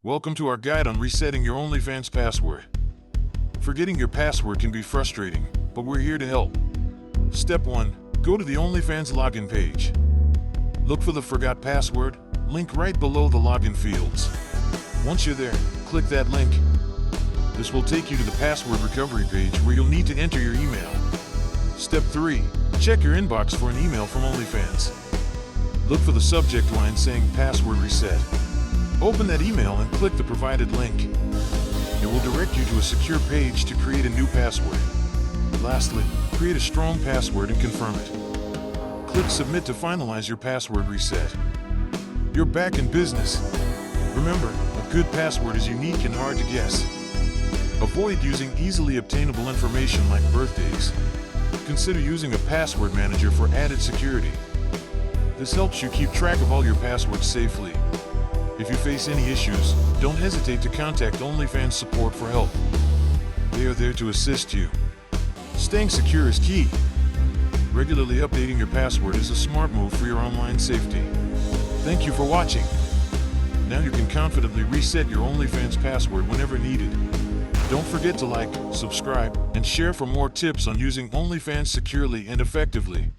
Welcome to our guide on resetting your OnlyFans password. Forgetting your password can be frustrating, but we're here to help. Step 1. Go to the OnlyFans login page. Look for the Forgot Password link right below the login fields. Once you're there, click that link. This will take you to the password recovery page where you'll need to enter your email. Step 3. Check your inbox for an email from OnlyFans. Look for the subject line saying Password Reset. Open that email and click the provided link. It will direct you to a secure page to create a new password. Lastly, create a strong password and confirm it. Click Submit to finalize your password reset. You're back in business. Remember, a good password is unique and hard to guess. Avoid using easily obtainable information like birthdays. Consider using a password manager for added security. This helps you keep track of all your passwords safely. If you face any issues, don't hesitate to contact OnlyFans support for help. They are there to assist you. Staying secure is key. Regularly updating your password is a smart move for your online safety. Thank you for watching. Now you can confidently reset your OnlyFans password whenever needed. Don't forget to like, subscribe, and share for more tips on using OnlyFans securely and effectively.